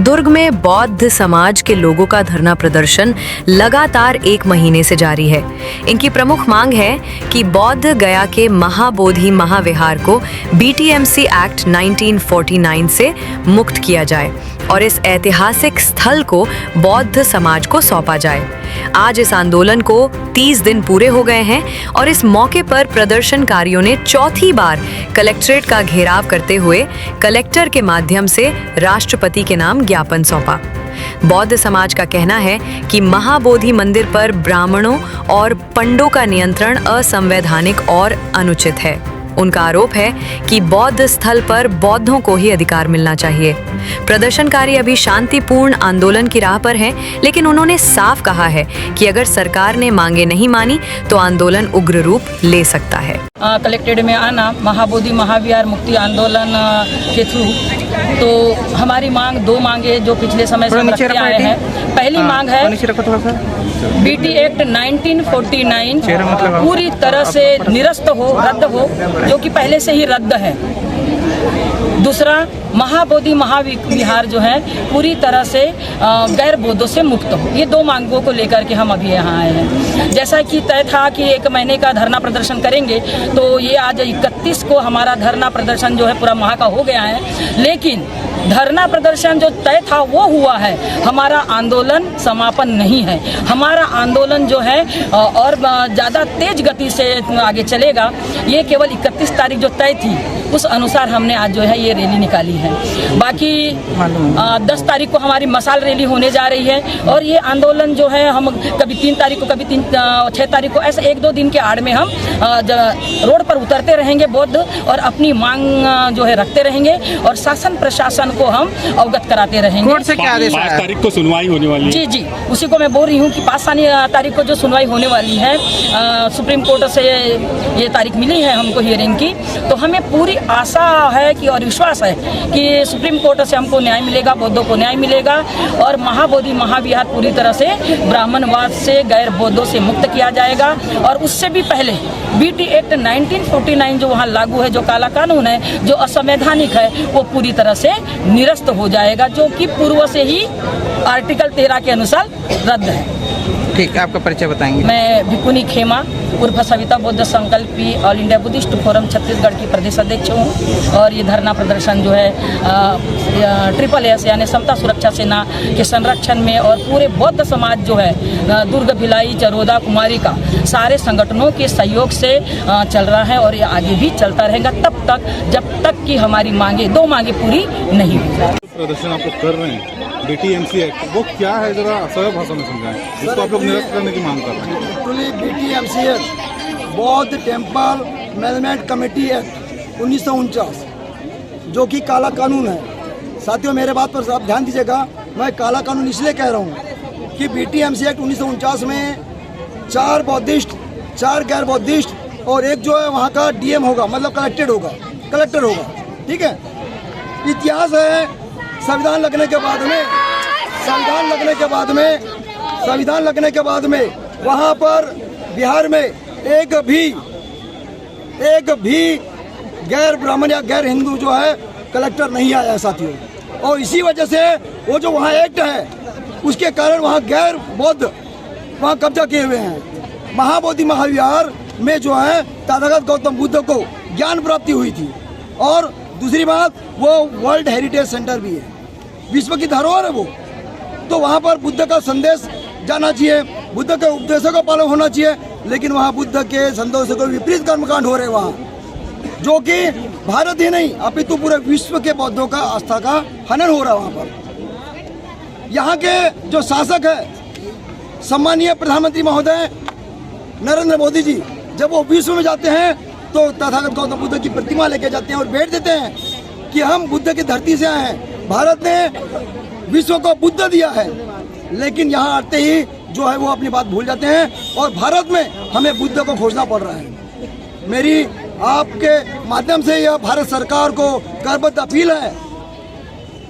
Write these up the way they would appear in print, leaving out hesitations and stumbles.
दुर्ग में बौद्ध समाज के लोगों का धरना प्रदर्शन लगातार 1 महीने से जारी है। इनकी प्रमुख मांग है कि बौद्ध गया के महाबोधि महाविहार को बीटीएमसी एक्ट 1949 से मुक्त किया जाए और इस ऐतिहासिक स्थल को बौद्ध समाज को सौंपा जाए। आज इस आंदोलन को 30 दिन पूरे हो गए हैं और इस मौके पर प्रदर्शनकारियों ने चौथी बार कलेक्ट्रेट का घेराव करते हुए कलेक्टर के माध्यम से राष्ट्रपति के नाम ज्ञापन सौंपा। बौद्ध समाज का कहना है कि महाबोधि मंदिर पर ब्राह्मणों और पंडों का नियंत्रण असंवैधानिक और अनुचित है। उनका आरोप है कि बौद्ध स्थल पर बौद्धों को ही अधिकार मिलना चाहिए। प्रदर्शनकारी अभी शांतिपूर्ण आंदोलन की राह पर हैं, लेकिन उन्होंने साफ कहा है कि अगर सरकार ने मांगे नहीं मानी तो आंदोलन उग्र रूप ले सकता है। कलेक्टेड में आना महाबोधि महाविहार मुक्ति आंदोलन के थ्रू तो हमारी मांग 2 मांगे जो पिछले समय से रखते आए हैं। पहली मांग है बीटी एक्ट 1949 पूरी तरह से निरस्त हो, रद्द हो, जो कि पहले से ही रद्द है। दूसरा, महाबोधि महाविहार जो है पूरी तरह से गैर बौद्धों से मुक्त हो। ये 2 मांगों को लेकर के हम अभी यहाँ आए हैं। जैसा कि तय था कि 1 महीने का धरना प्रदर्शन करेंगे, तो ये आज 31 को हमारा धरना प्रदर्शन जो है पूरा माह का हो गया है। लेकिन धरना प्रदर्शन जो तय था वो हुआ है, हमारा आंदोलन समापन नहीं है। हमारा आंदोलन जो है और ज़्यादा तेज गति से आगे चलेगा। ये केवल 31 तारीख जो तय थी उस अनुसार हमने आज जो है ये रैली निकाली है। बाकी 10 तारीख को हमारी मसाल रैली होने जा रही है और ये आंदोलन जो है हम कभी 3 तारीख को, कभी 6 तारीख को, ऐसे 1-2 दिन के आड़ में हम रोड पर उतरते रहेंगे बौद्ध और अपनी मांग जो है रखते रहेंगे और शासन प्रशासन को हम अवगत कराते रहेंगे। कोर्ट से क्या आदेश है? 5 तारीख को सुनवाई होने वाली है। जी, उसी को मैं बोल रही हूँ कि 5 तारीख को जो सुनवाई होने वाली है, सुप्रीम कोर्ट से ये तारीख मिली है हमको हियरिंग की, तो हमें पूरी आशा है कि और विश्वास है कि सुप्रीम कोर्ट से हमको न्याय मिलेगा, बौद्धों को न्याय मिलेगा और महाबोधि महाविहार पूरी तरह से ब्राह्मणवाद से, गैर बौद्धों से मुक्त किया जाएगा। और उससे भी पहले बीटी एक्ट 1949 जो वहाँ लागू है, जो काला कानून है, जो असंवैधानिक है, वो पूरी तरह से निरस्त हो जाएगा, जो कि पूर्व से ही आर्टिकल 13 के अनुसार रद्द है। ठीक, आपका परिचय बताएंगे? मैं भिकुनी खेमा उर्फ Savita Bauddh Sankalpi all India Buddhist forum Chhattisgarh की प्रदेश अध्यक्ष हूँ। और ये धरना प्रदर्शन जो है SSS यानी समता सुरक्षा सेना के संरक्षण में और पूरे बौद्ध समाज जो है दुर्ग, भिलाई, चरोदा, कुमारी का सारे संगठनों के सहयोग से चल रहा है और ये आगे भी चलता रहेगा तब तक जब तक कि हमारी 2 मांगे पूरी नहीं हो। प्रदर्शन आप लोग कर रहे हैं बीटीएमसी एक्ट, वो क्या है, जरा सरल भाषा में समझाएं, जिसको आप लोग निरस्त करने की मांग कर रहे हैं। एक्चुअली बीटीएमसी एक्ट बौद्ध टेम्पल मैनेजमेंट कमेटी एक्ट 1949 जो कि काला कानून है। साथियों, मेरे बात पर आप ध्यान दीजिएगा, मैं काला कानून इसलिए कह रहा हूँ कि बीटीएमसी एक्ट 1949 में 4 बौद्धिस्ट, 4 गैर बौद्धिस्ट और एक जो है वहाँ का डीएम होगा, मतलब कलेक्टर होगा। ठीक है, इतिहास है संविधान लगने के बाद में वहाँ पर बिहार में एक भी गैर ब्राह्मण या गैर हिंदू जो है कलेक्टर नहीं आया साथियों। और इसी वजह से वो जो वहाँ एक्ट है उसके कारण वहाँ गैर बौद्ध वहाँ कब्जा किए हुए हैं। महाबोधि महाविहार में जो है तथागत गौतम बुद्ध को ज्ञान प्राप्ति हुई थी। और दूसरी बात, वो वर्ल्ड हेरिटेज सेंटर भी है, विश्व की धरोहर है वो। तो वहाँ पर बुद्ध का संदेश जाना चाहिए, बुद्ध के उपदेशों का पालन होना चाहिए, लेकिन वहाँ बुद्ध के संदेशों को विपरीत कर्मकांड हो रहे वहाँ, जो कि भारत ही नहीं अपितु पूरे विश्व के बौद्धों का आस्था का हनन हो रहा है वहाँ पर। यहाँ के जो शासक है सम्मानीय प्रधानमंत्री महोदय नरेंद्र मोदी जी, जब वो विश्व में जाते हैं तो तथागत गौतम बुद्ध की प्रतिमा लेके जाते हैं और भेंट देते हैं कि हम बुद्ध की धरती से आए हैं, भारत ने विश्व को बुद्ध दिया है। लेकिन यहाँ आते ही जो है वो अपनी बात भूल जाते हैं और भारत में हमें बुद्ध को खोजना पड़ रहा है। मेरी आपके माध्यम से यह भारत सरकार को करबद्ध अपील है,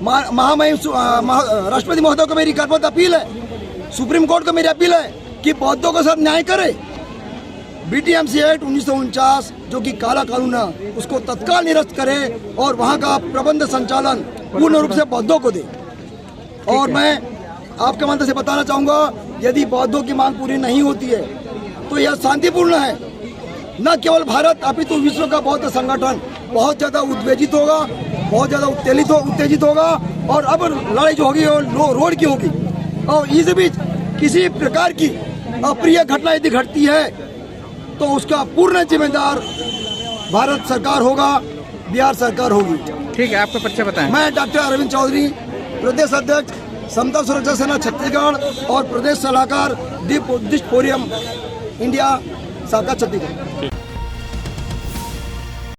महामहिम राष्ट्रपति महोदय को मेरी करबद्ध अपील है, सुप्रीम कोर्ट को मेरी अपील है कि बौद्धों के साथ न्याय करे। बीटीएमसी एक्ट 1949 जो कि काला कानून है उसको तत्काल निरस्त करे और वहाँ का प्रबंध संचालन पूर्ण रूप से बौद्धों को दे। और मैं आपके माध्यम से बताना चाहूँगा, यदि बौद्धों की मांग पूरी नहीं होती है तो यह शांतिपूर्ण है। न केवल भारत अपितु विश्व का बौद्ध संगठन बहुत ज़्यादा उद्वेजित होगा, बहुत ज़्यादा उत्तेजित होगा, और अब लड़ाई जो होगी वो रोड की होगी। और इस बीच किसी प्रकार की अप्रिय घटना यदि घटती है तो उसका पूर्ण जिम्मेदार भारत सरकार होगा, बिहार सरकार होगी। ठीक है, आपका परिचय बताएं। मैं डॉक्टर अरविंद चौधरी, प्रदेश अध्यक्ष समता सुरक्षा सेना छत्तीसगढ़ और प्रदेश सलाहकार दीप बुद्धिस्ट फोरम इंडिया शाखा छत्तीसगढ़।